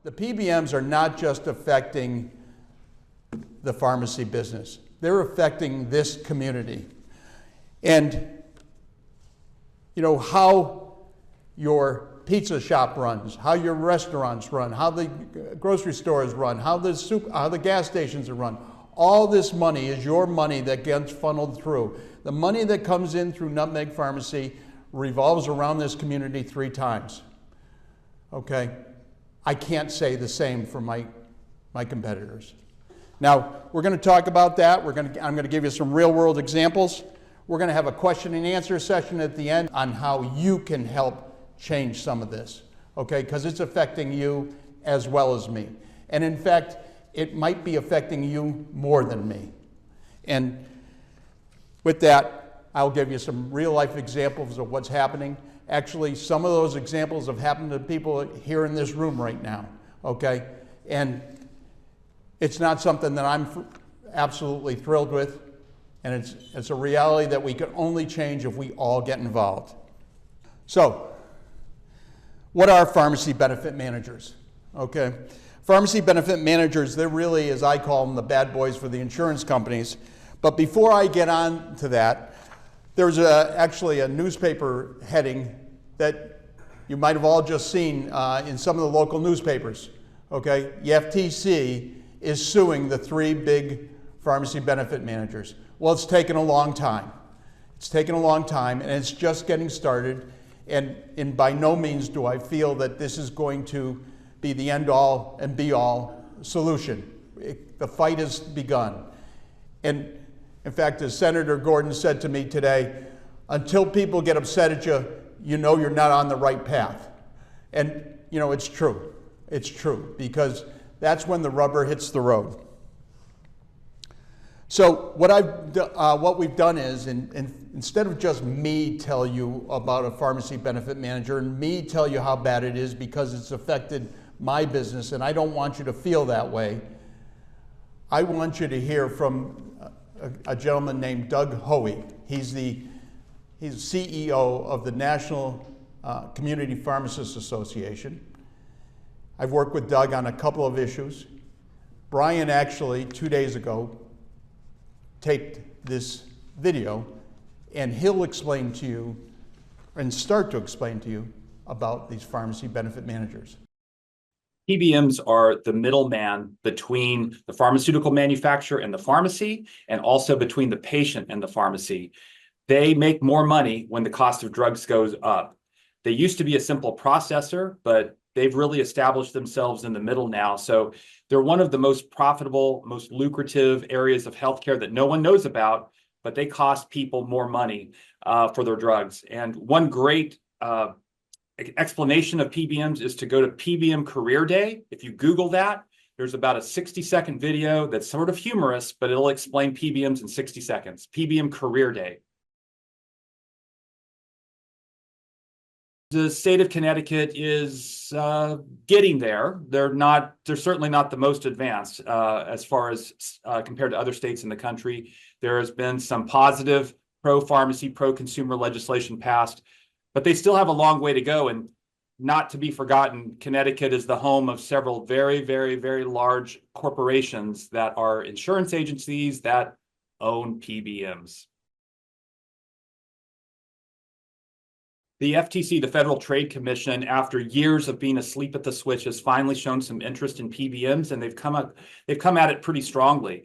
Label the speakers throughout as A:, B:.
A: The PBMs are not just affecting the pharmacy business. They're affecting this community. And you know, how your pizza shop runs, how your restaurants run, how the grocery stores run, how the gas stations are run. All this money is your money that gets funneled through. The money that comes in through Nutmeg Pharmacy revolves around this community 3 times. Okay? I can't say the same for my competitors. Now, we're going to talk about that. I'm going to give you some real-world examples. We're going to have a question and answer session at the end on how you can help change some of this, okay? Because it's affecting you as well as me. And in fact, it might be affecting you more than me. And with that, I'll give you some real-life examples of what's happening. Actually, some of those examples have happened to people here in this room right now, okay? And it's not something that I'm absolutely thrilled with, and it's a reality that we can only change if we all get involved. So, what are pharmacy benefit managers? Okay, pharmacy benefit managers, they're really, as I call them, the bad boys for the insurance companies. But before I get on to that, there's actually a newspaper heading that you might have all just seen in some of the local newspapers. Okay, the FTC is suing the 3 big pharmacy benefit managers. Well, it's taken a long time. It's taken a long time, and it's just getting started. And by no means do I feel that this is going to be the end-all and be-all solution. The fight has begun. And in fact, as Senator Gordon said to me today, until people get upset at you, you know you're not on the right path. And you know, it's true. It's true, because that's when the rubber hits the road. So what we've done is, instead of just me tell you about a pharmacy benefit manager and me tell you how bad it is because it's affected my business, and I don't want you to feel that way, I want you to hear from a gentleman named Doug Hoey. He's CEO of the National Community Pharmacists Association. I've worked with Doug on a couple of issues. Brian actually, 2 days ago, taped this video, and he'll explain to you and start to explain to you about these pharmacy benefit managers.
B: PBMs are the middleman between the pharmaceutical manufacturer and the pharmacy, and also between the patient and the pharmacy. They make more money when the cost of drugs goes up. They used to be a simple processor, but they've really established themselves in the middle now. So they're one of the most profitable, most lucrative areas of healthcare that no one knows about, but they cost people more money for their drugs. And one great explanation of PBMs is to go to PBM Career Day. If you Google that, there's about a 60-second video that's sort of humorous, but it'll explain PBMs in 60 seconds. PBM Career Day. The state of Connecticut is getting there. They're certainly not the most advanced as far as compared to other states in the country. There has been some positive pro-pharmacy, pro-consumer legislation passed, but they still have a long way to go. And not to be forgotten, Connecticut is the home of several very, very, very large corporations that are insurance agencies that own PBMs. The FTC, the Federal Trade Commission, after years of being asleep at the switch, has finally shown some interest in PBMs, and they've come at it pretty strongly.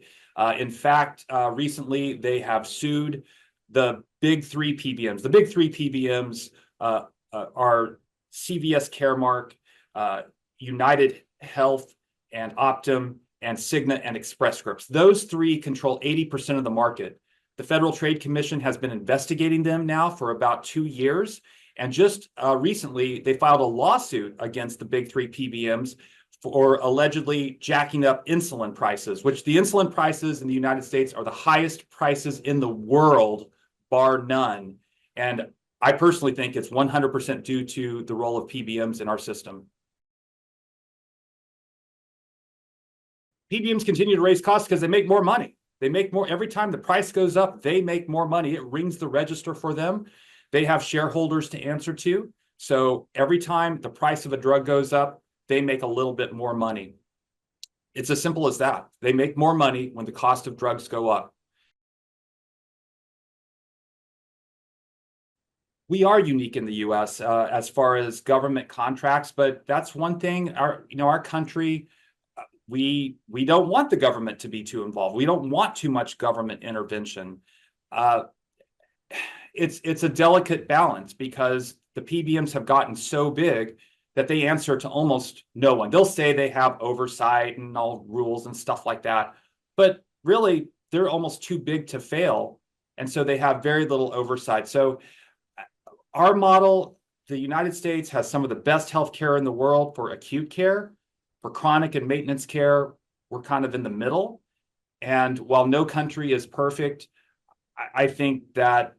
B: In fact, recently they have sued the big 3 PBMs. The big 3 PBMs are CVS Caremark, United Health, and Optum, and Cigna and Express Scripts. Those 3 control 80% of the market. The Federal Trade Commission has been investigating them now for about 2 years. And just recently, they filed a lawsuit against the big 3 PBMs for allegedly jacking up insulin prices, which the insulin prices in the United States are the highest prices in the world, bar none. And I personally think it's 100% due to the role of PBMs in our system. PBMs continue to raise costs because they make more money. They make more every time the price goes up, they make more money. It rings the register for them. They have shareholders to answer to. So every time the price of a drug goes up, they make a little bit more money. It's as simple as that. They make more money when the cost of drugs go up. We are unique in the U.S. As far as government contracts, but that's one thing. Our country, we don't want the government to be too involved. We don't want too much government intervention. It's a delicate balance because the PBMs have gotten so big that they answer to almost no one. They'll say they have oversight and all rules and stuff like that, but really they're almost too big to fail, and so they have very little oversight. So our model, the United States has some of the best healthcare in the world for acute care. For chronic and maintenance care, we're kind of in the middle. And while no country is perfect, I think that,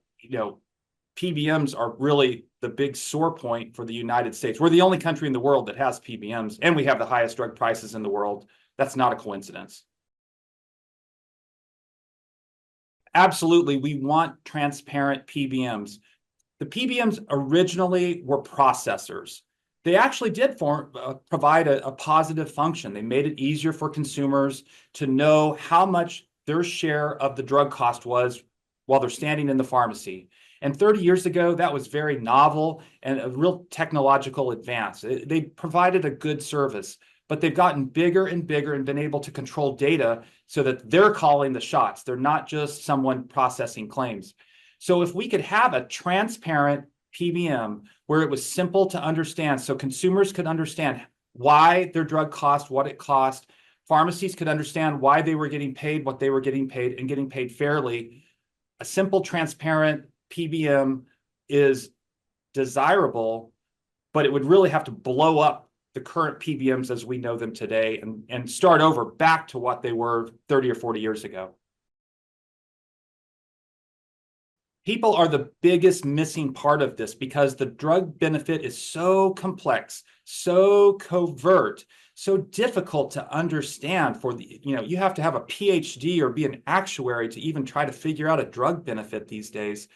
B: PBMs are really the big sore point for the United States. We're the only country in the world that has PBMs, and we have the highest drug prices in the world. That's not a coincidence. Absolutely, we want transparent PBMs. The PBMs originally were processors. They actually did provide a positive function. They made it easier for consumers to know how much their share of the drug cost was while they're standing in the pharmacy. And 30 years ago, that was very novel and a real technological advance. They provided a good service, but they've gotten bigger and bigger and been able to control data so that they're calling the shots. They're not just someone processing claims. So if we could have a transparent PBM where it was simple to understand, so consumers could understand why their drug cost, what it cost, pharmacies could understand why they were getting paid, what they were getting paid, and getting paid fairly. A simple, transparent PBM is desirable, but it would really have to blow up the current PBMs as we know them today and start over back to what they were 30 or 40 years ago. People are the biggest missing part of this because the drug benefit is so complex, so covert, so difficult to understand for you have to have a PhD or be an actuary to even try to figure out a drug benefit these days,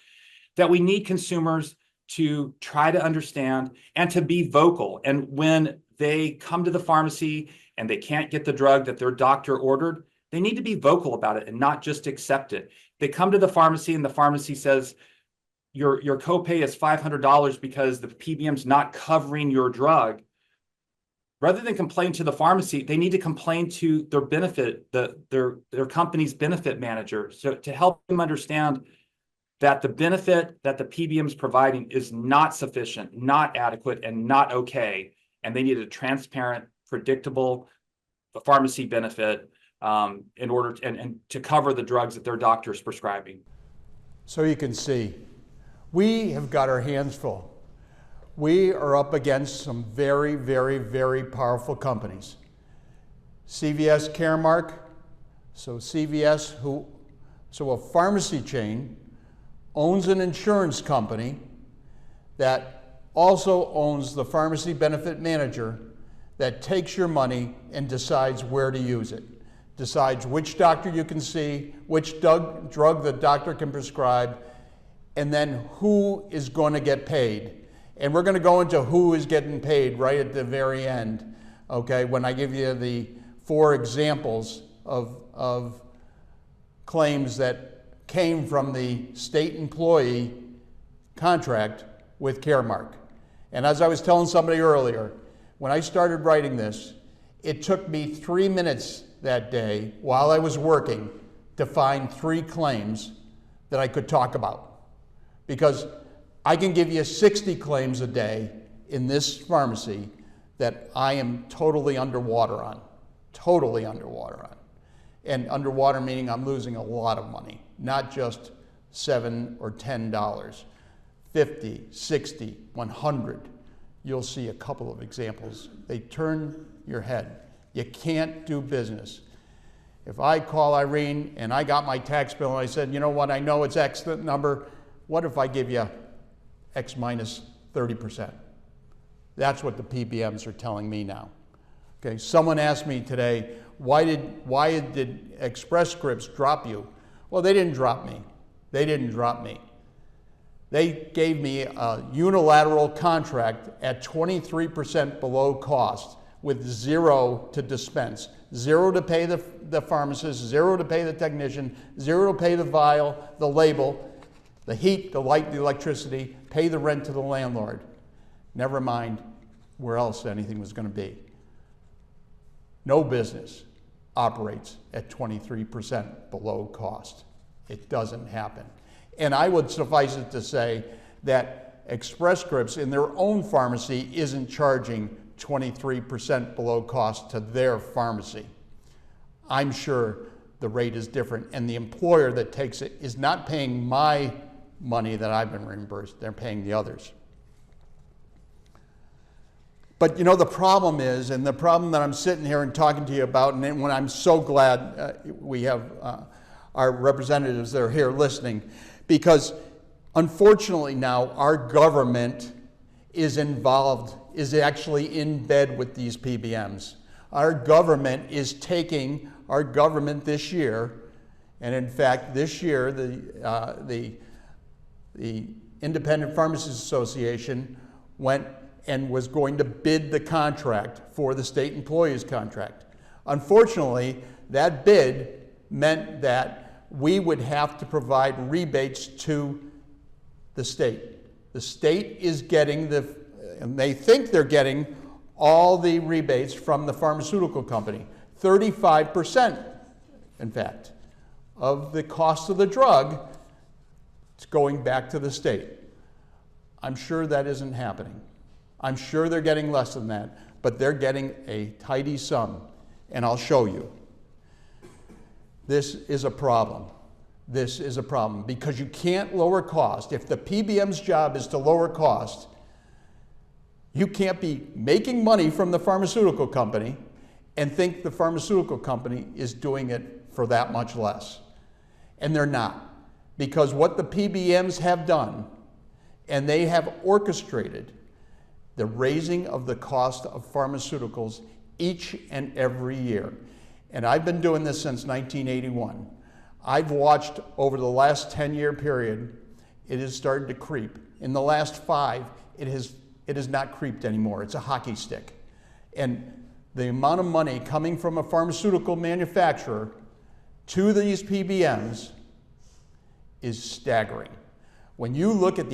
B: that we need consumers to try to understand and to be vocal. And when they come to the pharmacy and they can't get the drug that their doctor ordered, they need to be vocal about it and not just accept it. They come to the pharmacy and the pharmacy says, your copay is $500 because the PBM's not covering your drug. Rather than complain to the pharmacy, they need to complain to their benefit, their company's benefit manager, so to help them understand that the benefit that the PBM is providing is not sufficient, not adequate, and not okay. And they need a transparent, predictable pharmacy benefit in order to cover the drugs that their doctor is prescribing.
A: So you can see, we have got our hands full. We are up against some very, very, very powerful companies. CVS Caremark, so a pharmacy chain owns an insurance company that also owns the pharmacy benefit manager that takes your money and decides where to use it. Decides which doctor you can see, which drug the doctor can prescribe, and then who is going to get paid. And we're going to go into who is getting paid right at the very end, okay, when I give you the 4 examples of claims that came from the state employee contract with Caremark. And as I was telling somebody earlier, when I started writing this, it took me 3 minutes that day while I was working to find 3 claims that I could talk about. Because I can give you 60 claims a day in this pharmacy that I am totally underwater on. Totally underwater on. And underwater meaning I'm losing a lot of money, not just $7 or $10, 50, 60, 100. You'll see a couple of examples. They turn your head. You can't do business. If I call Irene and I got my tax bill and I said, you know what, I know it's X number, what if I give you X minus 30%? That's what the PBMs are telling me now. Okay, someone asked me today, why did Express Scripts drop you? Well, they didn't drop me. They didn't drop me. They gave me a unilateral contract at 23% below cost with zero to dispense. Zero to pay the pharmacist, zero to pay the technician, zero to pay the vial, the label, the heat, the light, the electricity, pay the rent to the landlord. Never mind where else anything was going to be. No business operates at 23% below cost. It doesn't happen. And I would suffice it to say that Express Scripts in their own pharmacy isn't charging 23% below cost to their pharmacy. I'm sure the rate is different, and the employer that takes it is not paying my money that I've been reimbursed, they're paying the others. But you know, the problem is, and the problem that I'm sitting here and talking to you about, and when I'm so glad we have our representatives that are here listening, because unfortunately now our government is involved, is actually in bed with these PBMs. Our government is taking, our government this year, and in fact this year the Independent Pharmacists Association went and was going to bid the contract for the state employees contract. Unfortunately, that bid meant that we would have to provide rebates to the state. The state is getting and they think they're getting all the rebates from the pharmaceutical company. 35%, in fact, of the cost of the drug is going back to the state. I'm sure that isn't happening. I'm sure they're getting less than that, but they're getting a tidy sum, and I'll show you. This is a problem. This is a problem because you can't lower cost. If the PBM's job is to lower cost, you can't be making money from the pharmaceutical company and think the pharmaceutical company is doing it for that much less. And they're not. Because what the PBMs have done, and they have orchestrated the raising of the cost of pharmaceuticals each and every year. And I've been doing this since 1981. I've watched over the last 10-year period, it has started to creep. In the last 5, it has not creeped anymore. It's a hockey stick. And the amount of money coming from a pharmaceutical manufacturer to these PBMs is staggering. When you look at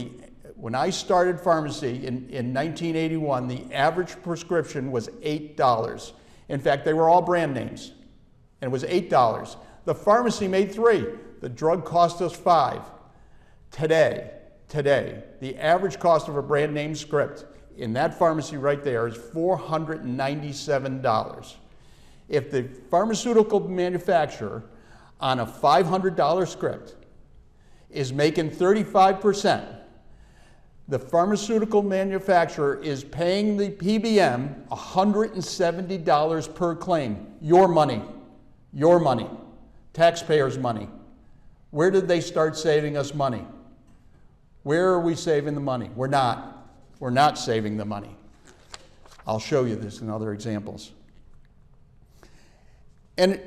A: when I started pharmacy in 1981, the average prescription was $8. In fact, they were all brand names, and it was $8. The pharmacy made $3. The drug cost us $5. Today, the average cost of a brand name script in that pharmacy right there is $497. If the pharmaceutical manufacturer on a $500 script is making 35%, the pharmaceutical manufacturer is paying the PBM $170 per claim. Your money, taxpayers' money. Where did they start saving us money? Where are we saving the money? We're not. We're not saving the money. I'll show you this in other examples. And,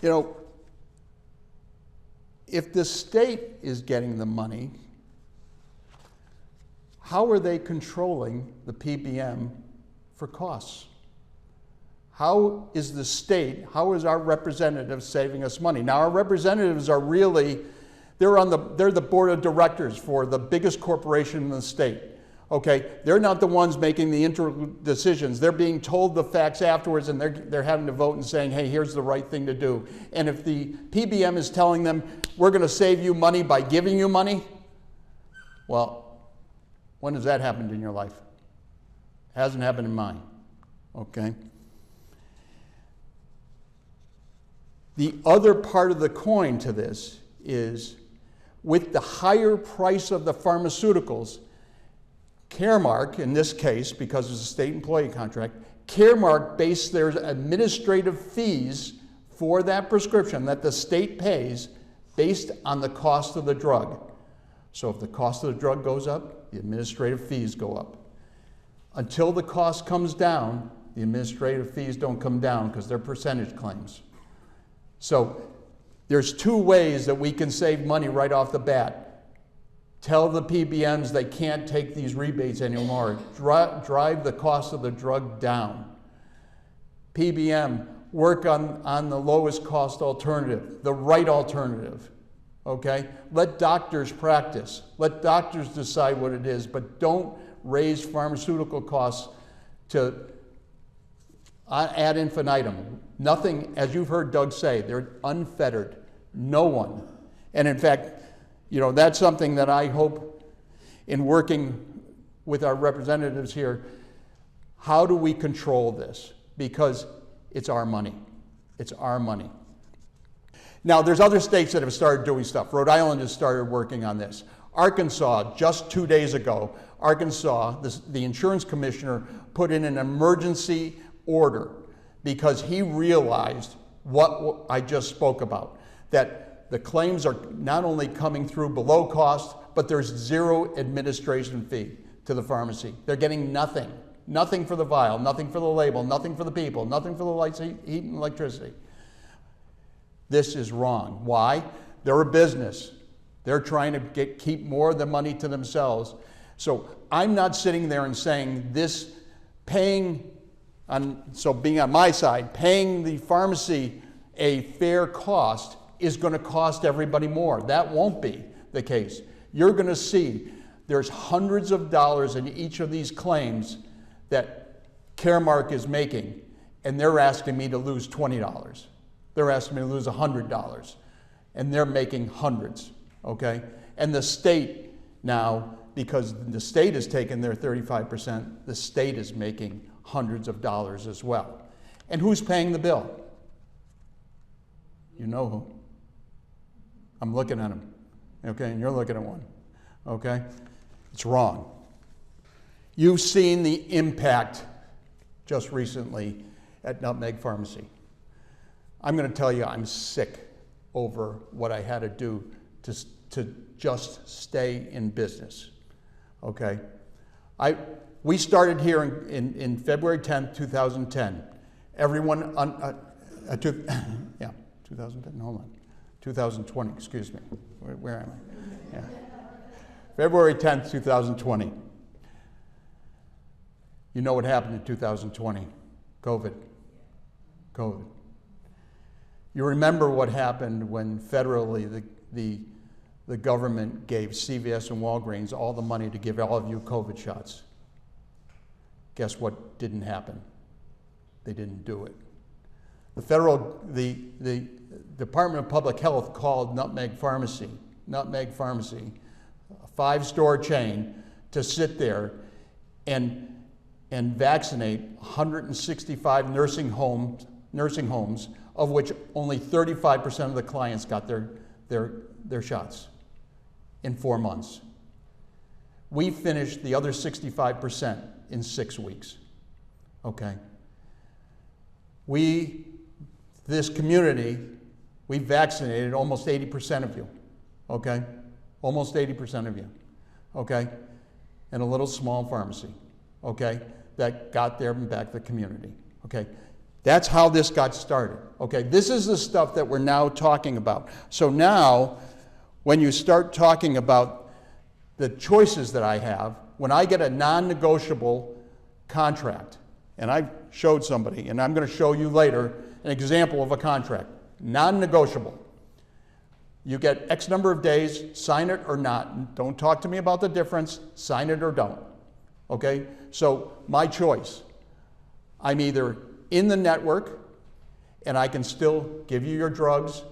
A: you know, if the state is getting the money, how are they controlling the PBM for costs? How is the state, how is our representatives saving us money? Now, our representatives are really, they're the board of directors for the biggest corporation in the state. Okay, they're not the ones making the decisions. They're being told the facts afterwards, and they're having to vote and saying, hey, here's the right thing to do. And if the PBM is telling them, we're going to save you money by giving you money, well, when has that happened in your life? It hasn't happened in mine, okay? The other part of the coin to this is, with the higher price of the pharmaceuticals, Caremark, in this case, because it's a state employee contract, Caremark based their administrative fees for that prescription that the state pays based on the cost of the drug. So if the cost of the drug goes up, the administrative fees go up. Until the cost comes down, the administrative fees don't come down because they're percentage claims. So there's two ways that we can save money right off the bat. Tell the PBMs they can't take these rebates anymore. Drive the cost of the drug down. PBM, work on the lowest cost alternative, the right alternative, okay? Let doctors practice. Let doctors decide what it is, but don't raise pharmaceutical costs to ad infinitum. Nothing, as you've heard Doug say, they're unfettered. No one. And in fact, that's something that I hope in working with our representatives here, how do we control this? Because it's our money. It's our money. Now, there's other states that have started doing stuff. Rhode Island has started working on this. Arkansas, just 2 days ago, the insurance commissioner put in an emergency order because he realized what I just spoke about, that the claims are not only coming through below cost, but there's zero administration fee to the pharmacy. They're getting nothing. Nothing for the vial, nothing for the label, nothing for the people, nothing for the lights, heat, and electricity. This is wrong. Why? They're a business. They're trying to keep more of the money to themselves. So I'm not sitting there and saying being on my side, paying the pharmacy a fair cost is going to cost everybody more. That won't be the case. You're going to see there's hundreds of dollars in each of these claims that Caremark is making, and they're asking me to lose $20. They're asking me to lose $100, and they're making hundreds, okay? And the state now, because the state has taken their 35%, the state is making hundreds of dollars as well. And who's paying the bill? You know who. I'm looking at him, okay? And you're looking at one, okay? It's wrong. You've seen the impact just recently at Nutmeg Pharmacy. I'm going to tell you I'm sick over what I had to do to just stay in business, okay? We started here in February 10th, 2010. Everyone, 2010, hold on. 2020, excuse me. Where am I? Yeah. February 10th, 2020. You know what happened in 2020? COVID. You remember what happened when federally the government gave CVS and Walgreens all the money to give all of you COVID shots. Guess what didn't happen? They didn't do it. The Department of Public Health called Nutmeg Pharmacy, a 5-store chain, to sit there and vaccinate 165 nursing homes, of which only 35% of the clients got their shots in 4 months. We finished the other 65% in 6 weeks, okay? This community, we vaccinated almost 80% of you, okay? Almost 80% of you, okay? And a little small pharmacy, okay? That got there and back the community, okay? That's how this got started, okay? This is the stuff that we're now talking about. So now, when you start talking about the choices that I have, when I get a non-negotiable contract, and I showed somebody, and I'm going to show you later an example of a contract, non-negotiable. You get X number of days, sign it or not. Don't talk to me about the difference, sign it or don't, okay? So my choice, I'm either in the network and I can still give you your drugs.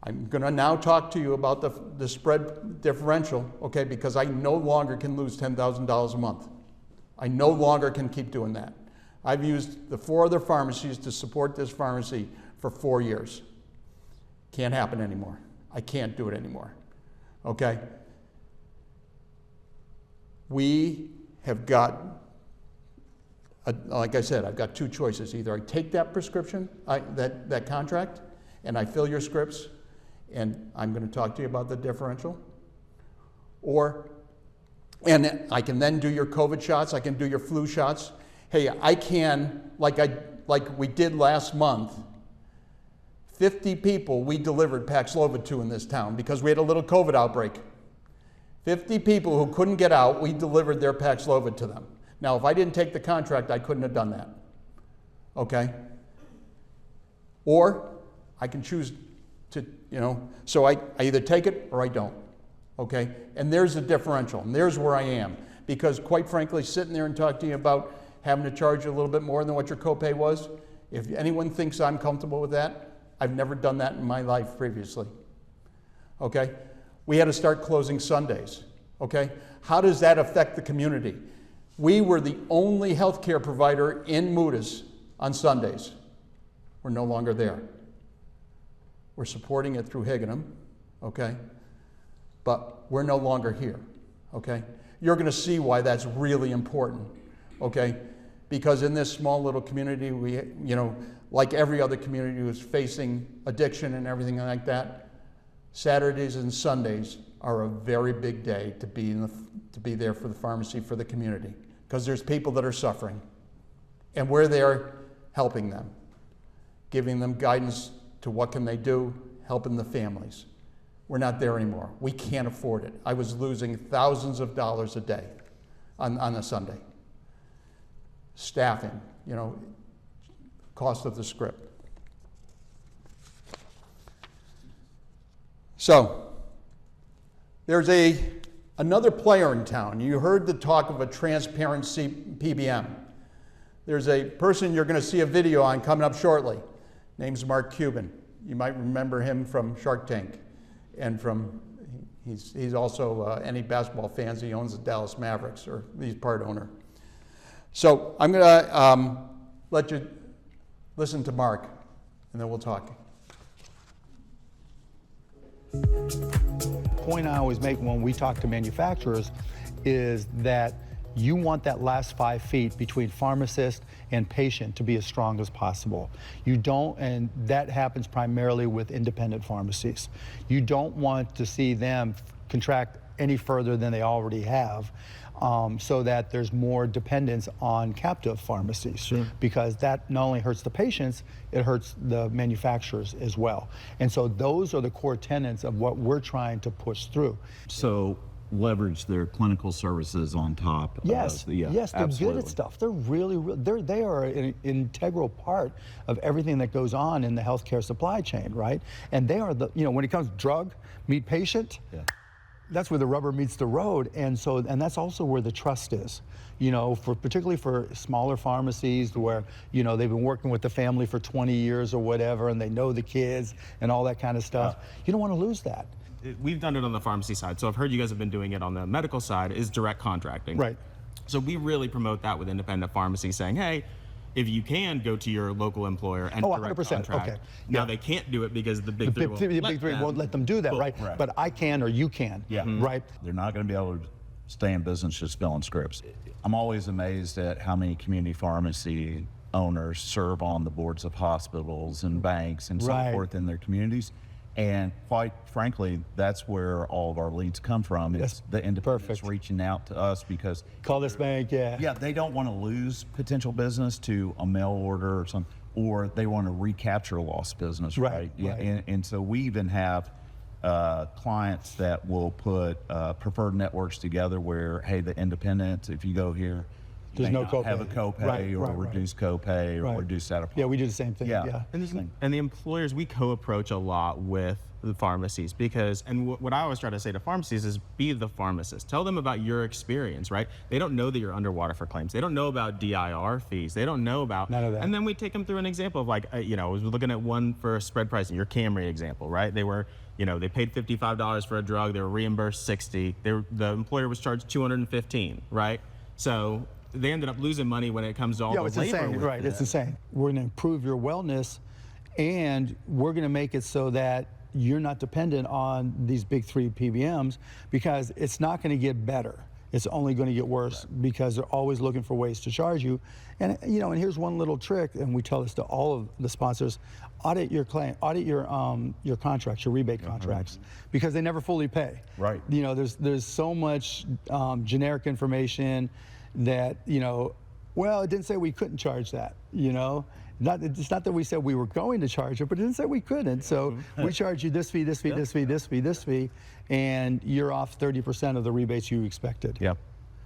A: I'm going to now talk to you about the spread differential, okay, because I no longer can lose $10,000 a month. I no longer can keep doing that. I've used the 4 other pharmacies to support this pharmacy for 4 years. Can't happen anymore. I can't do it anymore, okay? We have got, like I said, I've got 2 choices. Either I take that prescription, that contract, and I fill your scripts, and I'm going to talk to you about the differential, and I can then do your COVID shots, I can do your flu shots. Hey, I can, like we did last month, 50 people we delivered Paxlovid to in this town because we had a little COVID outbreak. 50 people who couldn't get out, we delivered their Paxlovid to them. Now, if I didn't take the contract, I couldn't have done that. Okay? Or I can choose to, so I either take it or I don't. Okay? And there's a differential, and there's where I am. Because quite frankly, sitting there and talking to you about having to charge you a little bit more than what your copay was, if anyone thinks I'm comfortable with that, I've never done that in my life previously. Okay? We had to start closing Sundays. Okay? How does that affect the community? We were the only healthcare provider in Moodus on Sundays. We're no longer there. We're supporting it through Higginham, okay? But we're no longer here, okay? You're gonna see why that's really important, okay? Because in this small little community, we, like every other community who's facing addiction and everything like that, Saturdays and Sundays are a very big day to be there for the pharmacy, for the community, because there's people that are suffering, and we're there helping them, giving them guidance to what can they do, helping the families. We're not there anymore. We can't afford it. I was losing thousands of dollars a day on a Sunday. Staffing, cost of the script. So, there's another player in town. You heard the talk of a transparency PBM. There's a person you're going to see a video on coming up shortly. Name's Mark Cuban. You might remember him from Shark Tank, and he's also any basketball fans. He owns the Dallas Mavericks, or he's part owner. So I'm going to let you listen to Mark, and then we'll talk.
C: The point I always make when we talk to manufacturers is that you want that last 5 feet between pharmacist and patient to be as strong as possible. You don't, and that happens primarily with independent pharmacies. You don't want to see them contract any further than they already have, so that there's more dependence on captive pharmacies. Sure. Because that not only hurts the patients, it hurts the manufacturers as well. And so those are the core tenets of what we're trying to push through.
D: So leverage their clinical services on top.
C: Yes, yes, they're
D: absolutely.
C: good at stuff. They're they are an integral part of everything that goes on in the healthcare supply chain, right? And they are the, when it comes to drug, meet patient, that's where the rubber meets the road. And that's also where the trust is, particularly for smaller pharmacies where, they've been working with the family for 20 years or whatever, and they know the kids and all that kind of stuff. You don't want to lose that.
E: We've done it on the pharmacy side, so I've heard you guys have been doing it on the medical side, is direct contracting.
C: Right.
E: So we really promote that with independent pharmacies, saying, hey, if you can, go to your local employer and direct
C: 100%,
E: contract.
C: okay.
E: Now they can't do it because the big three
C: won't let them do that, right? But I can, or you can, right?
D: They're not going to be able to stay in business just filling scripts. I'm always amazed at how many community pharmacy owners serve on the boards of hospitals and banks and so forth in their communities. And quite frankly, that's where all of our leads come from. It's the independents reaching out to us because
C: call this bank,
D: yeah, they don't want to lose potential business to a mail order or something, or they want to recapture lost business, right? Yeah, and so we even have clients that will put preferred networks together where, hey, the independents, if you go here,
C: there's no copay.
D: Have a copay or reduced copay or reduced out of pocket.
C: Yeah, we do the same thing. Yeah.
E: And the employers, we co-approach a lot with the pharmacies because, and what I always try to say to pharmacies is be the pharmacist. Tell them about your experience, right? They don't know that you're underwater for claims. They don't know about DIR fees. They don't know about
C: none of that.
E: And then we take them through an example of I was looking at one for spread pricing, your Camry example, right? They were, they paid $55 for a drug. They were reimbursed $60. The employer was charged $215, right? So they ended up losing money when it comes to all the labor.
C: It's insane, right? It's insane. We're going to improve your wellness, and we're going to make it so that you're not dependent on these big three PBMs, because it's not going to get better. It's only going to get worse because they're always looking for ways to charge you. And and here's one little trick, and we tell this to all of the sponsors: audit your claim, audit your contracts, your rebate contracts, because they never fully pay.
D: Right.
C: There's so much generic information that well, it didn't say we couldn't charge that, It's not that we said we were going to charge it, but it didn't say we couldn't. So we charge you this fee, this fee, this fee, this fee, this fee, and you're off 30% of the rebates you expected.
E: Yep.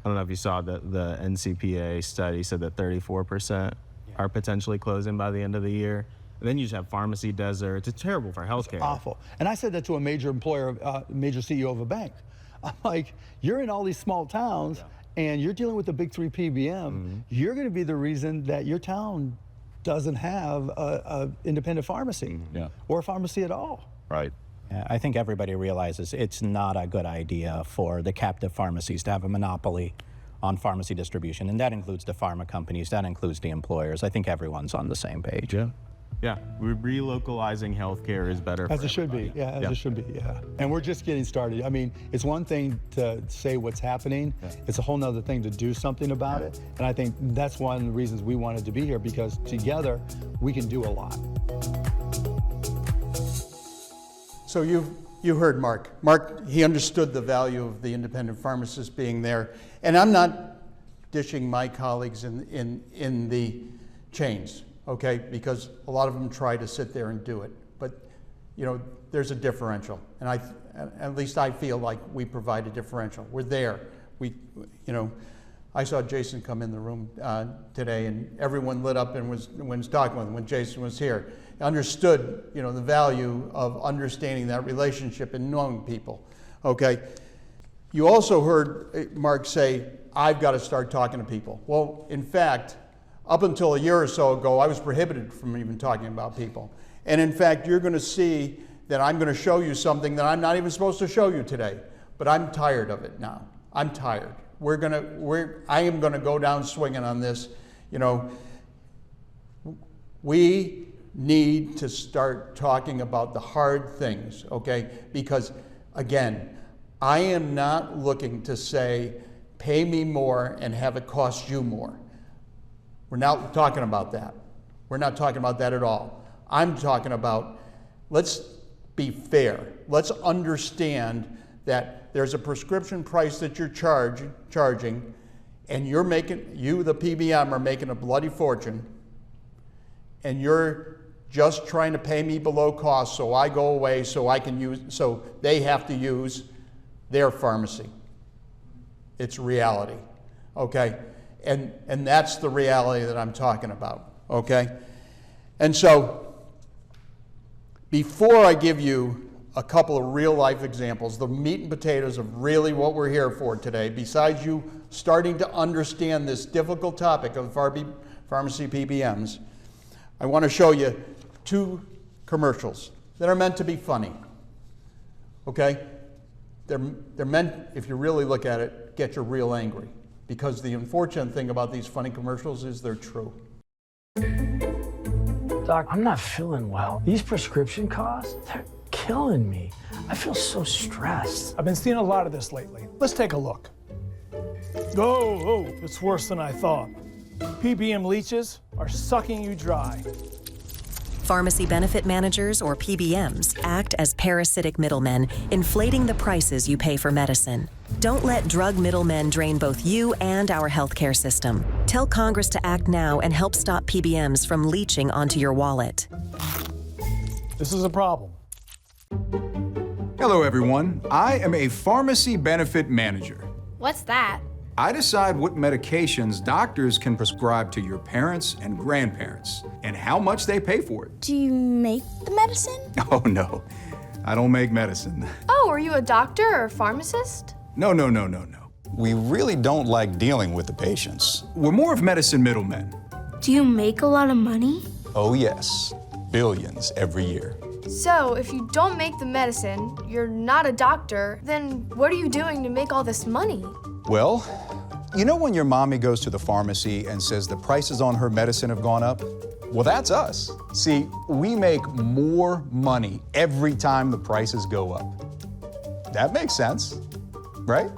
E: I don't know if you saw the NCPA study said that 34% are potentially closing by the end of the year. And then you just have pharmacy deserts. It's terrible for healthcare.
C: It's awful. And I said that to a major employer, major CEO of a bank. I'm like, you're in all these small towns and you're dealing with the big 3 PBM. You're going to be the reason that your town doesn't have a independent pharmacy or a pharmacy at all.
D: Right.
F: I think everybody realizes it's not a good idea for the captive pharmacies to have a monopoly on pharmacy distribution, and that includes the pharma companies, that includes the employers. I think everyone's on the same page.
E: Yeah, relocalizing healthcare is better.
C: As it should be, as it should be, And we're just getting started. I mean, it's one thing to say what's happening. It's a whole nother thing to do something about it. And I think that's one of the reasons we wanted to be here, because together we can do a lot.
A: So you heard Mark. Mark, he understood the value of the independent pharmacist being there. And I'm not dishing my colleagues in the chains, okay? Because a lot of them try to sit there and do it. But, you know, there's a differential. And at least I feel like we provide a differential. We're there. You know, I saw Jason come in the room today, and everyone lit up and was talking with him when Jason was here. Understood, you know, the value of understanding that relationship and knowing people, okay? You also heard Mark say, I've got to start talking to people. Well, in fact, up until a year or so ago, I was prohibited from even talking about people. And in fact, you're going to see that I'm going to show you something that I'm not even supposed to show you today. But I'm tired of it now. I'm tired. I am going to go down swinging on this. You know, we need to start talking about the hard things, okay? Because again, I am not looking to say, pay me more and have it cost you more. We're not talking about that. We're not talking about that at all. I'm talking about, let's be fair. Let's understand that there's a prescription price that you're charging, and you, the PBM, are making a bloody fortune, and you're just trying to pay me below cost so I go away so they have to use their pharmacy. It's reality, okay? And that's the reality that I'm talking about, okay? And so, before I give you a couple of real life examples, the meat and potatoes of really what we're here for today, besides you starting to understand this difficult topic of pharmacy PBMs, I want to show you 2 commercials that are meant to be funny, okay? They're meant, if you really look at it, get you real angry. Because the unfortunate thing about these funny commercials is they're true.
G: Doc, I'm not feeling well. These prescription costs, they're killing me. I feel so stressed.
H: I've been seeing a lot of this lately. Let's take a look. Oh, it's worse than I thought. PBM leeches are sucking you dry.
I: Pharmacy benefit managers, or PBMs, act as parasitic middlemen, inflating the prices you pay for medicine. Don't let drug middlemen drain both you and our healthcare system. Tell Congress to act now and help stop PBMs from leeching onto your wallet.
H: This is a problem.
J: Hello, everyone. I am a pharmacy benefit manager.
K: What's that?
J: I decide what medications doctors can prescribe to your parents and grandparents and how much they pay for it.
K: Do you make the medicine?
J: Oh, no. I don't make medicine.
K: Oh, are you a doctor or a pharmacist?
J: No.
L: We really don't like dealing with the patients.
J: We're more of medicine middlemen.
K: Do you make a lot of money?
L: Oh, yes. Billions every year.
K: So, if you don't make the medicine, you're not a doctor, then what are you doing to make all this money?
L: Well, you know when your mommy goes to the pharmacy and says the prices on her medicine have gone up? Well, that's us. See, we make more money every time the prices go up. That makes sense, right?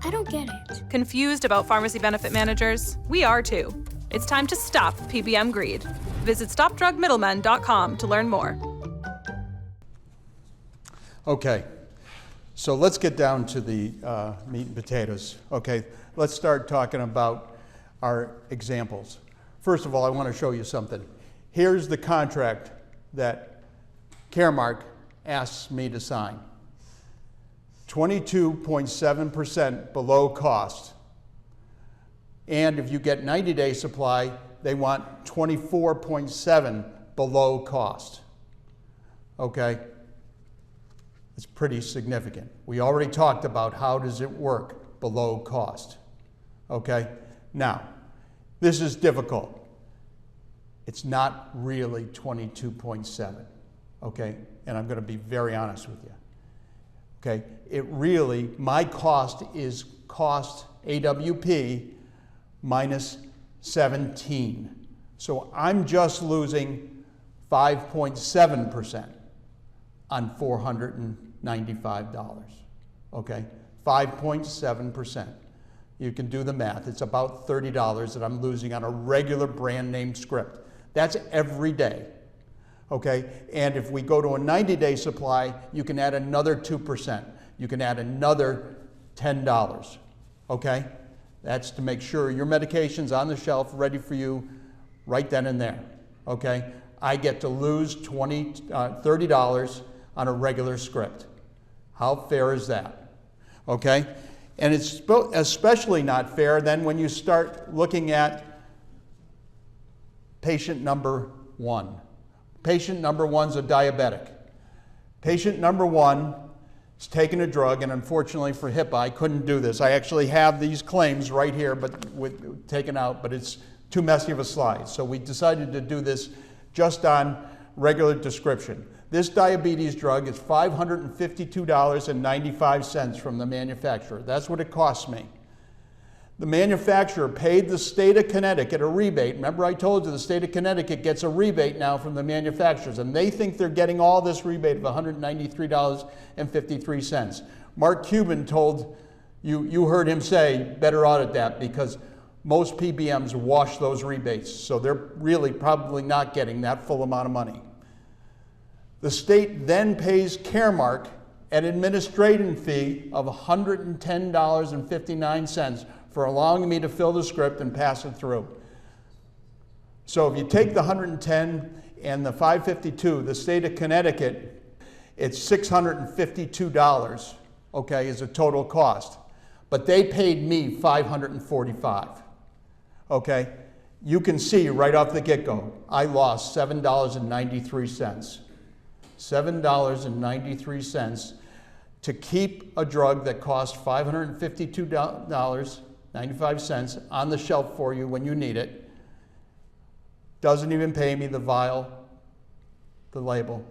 K: I don't get it.
M: Confused about pharmacy benefit managers? We are too. It's time to stop PBM greed. Visit StopDrugMiddlemen.com to learn more.
A: Okay, so let's get down to the meat and potatoes. Okay, let's start talking about our examples. First of all, I want to show you something. Here's the contract that Caremark asks me to sign. 22.7% below cost. And if you get 90-day supply, they want 24.7 below cost. Okay? It's pretty significant. We already talked about how does it work below cost. Okay? Now, this is difficult. It's not really 22.7. Okay? And I'm going to be very honest with you. Okay? It really, my cost is cost AWP minus 17. So I'm just losing 5.7% on $495. Okay? 5.7%. You can do the math. It's about $30 that I'm losing on a regular brand name script. That's every day. Okay? And if we go to a 90-day supply, you can add another 2%. You can add another $10. Okay? That's to make sure your medication's on the shelf, ready for you right then and there. Okay? I get to lose $30 on a regular script. How fair is that? Okay? And it's especially not fair then when you start looking at patient number 1. Patient number 1's a diabetic. Patient number 1 is taking a drug, and unfortunately for HIPAA, I couldn't do this. I actually have these claims right here, but taken out, but it's too messy of a slide. So we decided to do this just on regular description. This diabetes drug is $552.95 from the manufacturer. That's what it costs me. The manufacturer paid the state of Connecticut a rebate. Remember I told you the state of Connecticut gets a rebate now from the manufacturers, and they think they're getting all this rebate of $193.53. Mark Cuban told you heard him say, better audit that, because most PBMs wash those rebates, so they're really probably not getting that full amount of money. The state then pays Caremark an administrative fee of $110.59 for allowing me to fill the script and pass it through. So if you take the 110 and the 552, the state of Connecticut, it's $652, okay, is a total cost. But they paid me $545, okay? You can see right off the get-go, I lost $7.93. $7.93 to keep a drug that costs $552.95 on the shelf for you when you need it. Doesn't even pay me the vial, the label,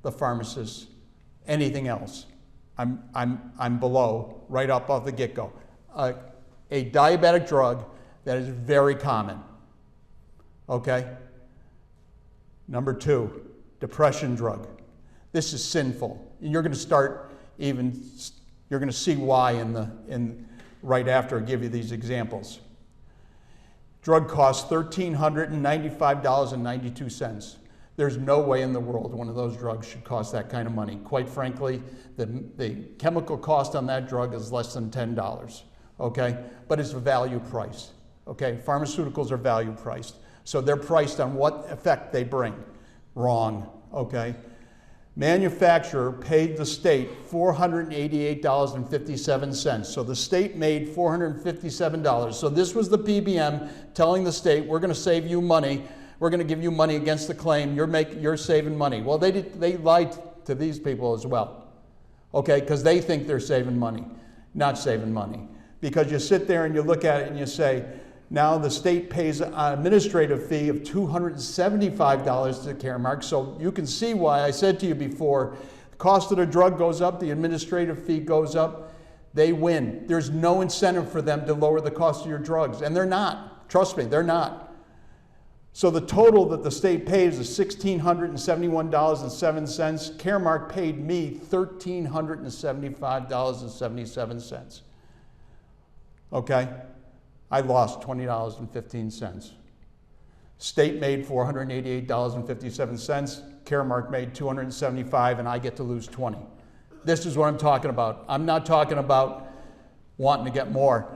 A: the pharmacist, anything else. I'm below right up off the get-go. A diabetic drug that is very common. Okay? Number 2, depression drug. This is sinful. And you're going to start you're going to see why right after I give you these examples. Drug costs $1,395.92. There's no way in the world one of those drugs should cost that kind of money. Quite frankly, the chemical cost on that drug is less than $10, okay? But it's a value price, okay? Pharmaceuticals are value priced. So they're priced on what effect they bring. Wrong, okay? Manufacturer paid the state $488.57. So the state made $457. So this was the PBM telling the state, we're going to save you money. We're going to give you money against the claim. You're saving money. Well, they lied to these people as well, okay? Because they think they're saving money. Not saving money. Because you sit there and you look at it and you say, now the state pays an administrative fee of $275 to Caremark. So you can see why I said to you before, the cost of the drug goes up, the administrative fee goes up, they win. There's no incentive for them to lower the cost of your drugs, and they're not. Trust me, they're not. So the total that the state pays is $1,671.07. Caremark paid me $1,375.77. Okay? I lost $20.15. State made $488.57. Caremark made $275, and I get to lose $20. This is what I'm talking about. I'm not talking about wanting to get more.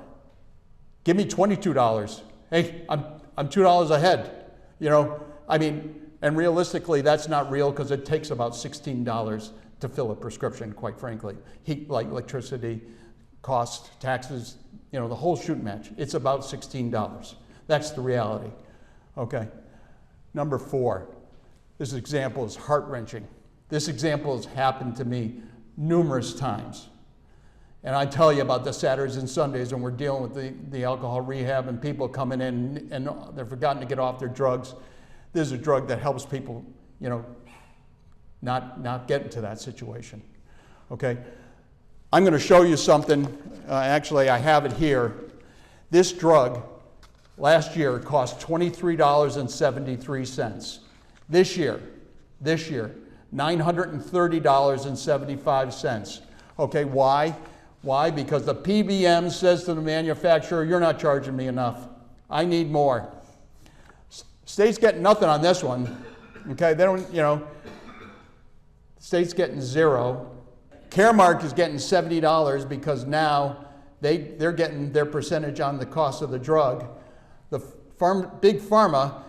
A: Give me $22. Hey, I'm $2 ahead. You know, I mean, and realistically, that's not real because it takes about $16 to fill a prescription, quite frankly. Heat, like electricity, cost, taxes, you know, the whole shoot match. It's about $16. That's the reality. Okay. Number 4, this example is heart-wrenching. This example has happened to me numerous times. And I tell you about the Saturdays and Sundays when we're dealing with the alcohol rehab and people coming in and they've forgotten to get off their drugs. There's a drug that helps people, you know, not get into that situation. Okay? I'm going to show you something. Actually, I have it here. This drug last year cost $23.73. This year, $930.75. Okay, why? Why? Because the PBM says to the manufacturer, you're not charging me enough. I need more. State's getting nothing on this one. Okay, they don't, you know, state's getting 0. Caremark is getting $70 because now they're getting their percentage on the cost of the drug. The big pharma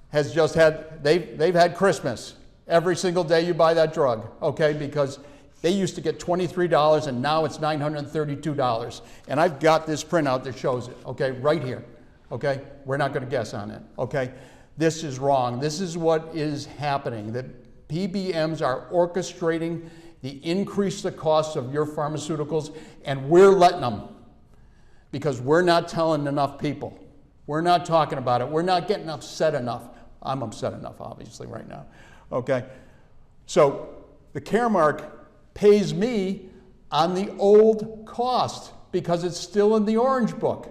A: has just had, they've had Christmas. Every single day you buy that drug, okay, because they used to get $23 and now it's $932. And I've got this printout that shows it, okay, right here, okay? We're not gonna guess on it, okay? This is wrong. This is what is happening, that PBMs are orchestrating the increase the cost of your pharmaceuticals, and we're letting them because we're not telling enough people. We're not talking about it. We're not getting upset enough. I'm upset enough, obviously, right now, okay? So the Caremark pays me on the old cost because it's still in the Orange Book.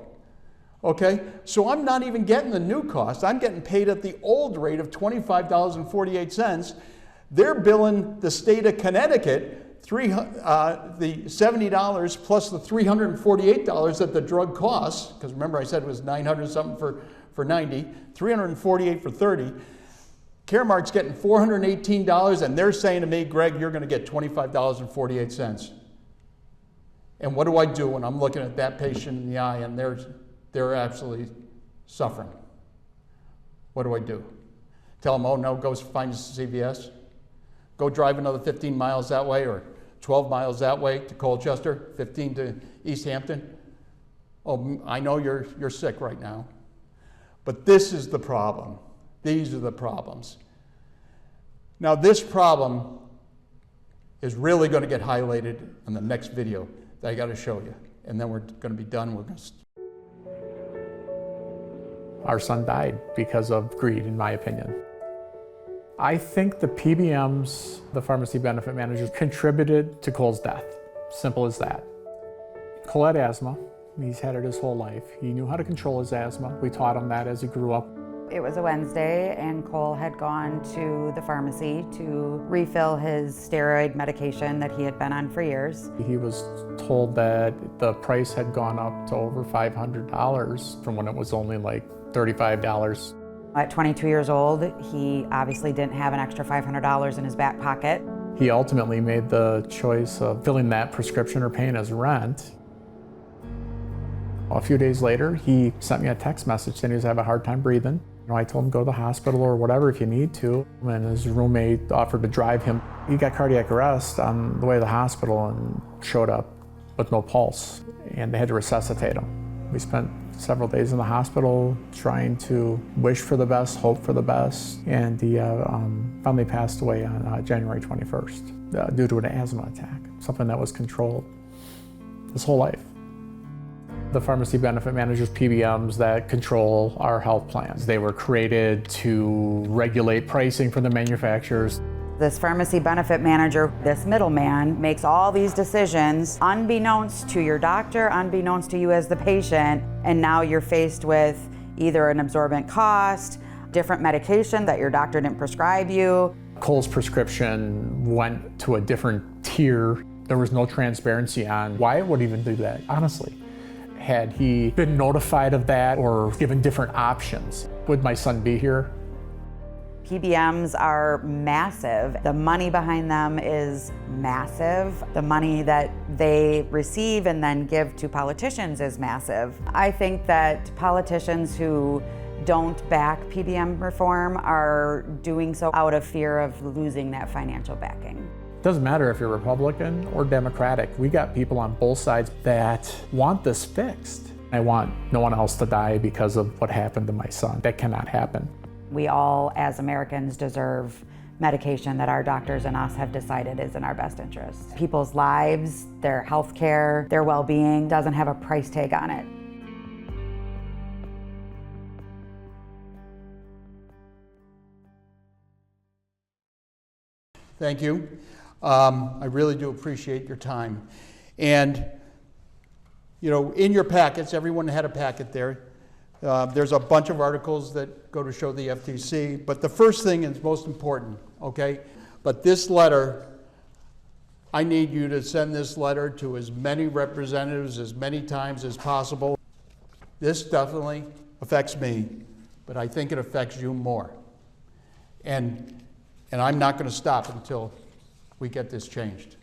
A: Okay, so I'm not even getting the new cost. I'm getting paid at the old rate of $25.48. They're billing the state of Connecticut the $70 plus the $348 that the drug costs, because remember I said it was 900 something for 90, 348 for 30. Caremark's getting $418, and they're saying to me, Greg, you're going to get $25.48. And what do I do when I'm looking at that patient in the eye and they're absolutely suffering? What do I do? Tell them, oh no, go find a CVS. Go drive another 15 miles that way or 12 miles that way to Colchester, 15 to East Hampton. Oh, I know you're sick right now. But this is the problem. These are the problems. Now this problem is really going to get highlighted in the next video that I got to show you. And then we're going to be done. We're going to
N: Our son died because of greed, in my opinion. I think the PBMs, the pharmacy benefit managers, contributed to Cole's death. Simple as that. Cole had asthma. He's had it his whole life. He knew how to control his asthma. We taught him that as he grew up.
O: It was a Wednesday and Cole had gone to the pharmacy to refill his steroid medication that he had been on for years.
N: He was told that the price had gone up to over $500 from when it was only like $35.
O: At 22 years old, he obviously didn't have an extra $500 in his back pocket.
N: He ultimately made the choice of filling that prescription or paying his rent. A few days later, he sent me a text message saying he was having a hard time breathing. You know, I told him go to the hospital or whatever if you need to, and his roommate offered to drive him. He got cardiac arrest on the way to the hospital and showed up with no pulse, and they had to resuscitate him. We spent several days in the hospital trying to wish for the best, hope for the best, and he finally passed away on January 21st due to an asthma attack, something that was controlled his whole life. The pharmacy benefit managers, PBMs, that control our health plans. They were created to regulate pricing for the manufacturers.
O: This pharmacy benefit manager, this middleman, makes all these decisions unbeknownst to your doctor, unbeknownst to you as the patient, and now you're faced with either an absorbent cost, different medication that your doctor didn't prescribe you.
N: Cole's prescription went to a different tier. There was no transparency on why it would even do that, honestly. Had he been notified of that or given different options, would my son be here?
O: PBMs are massive. The money behind them is massive. The money that they receive and then give to politicians is massive. I think that politicians who don't back PBM reform are doing so out of fear of losing that financial backing.
N: Doesn't matter if you're Republican or Democratic. We got people on both sides that want this fixed. I want no one else to die because of what happened to my son. That cannot happen.
O: We all, as Americans, deserve medication that our doctors and us have decided is in our best interest. People's lives, their health care, their well-being doesn't have a price tag on it.
A: Thank you. I really do appreciate your time. And, you know, in your packets, everyone had a packet there. There's a bunch of articles that go to show the FTC, but the first thing is most important, okay? But this letter, I need you to send this letter to as many representatives as many times as possible. This definitely affects me, but I think it affects you more. And I'm not going to stop until we get this changed.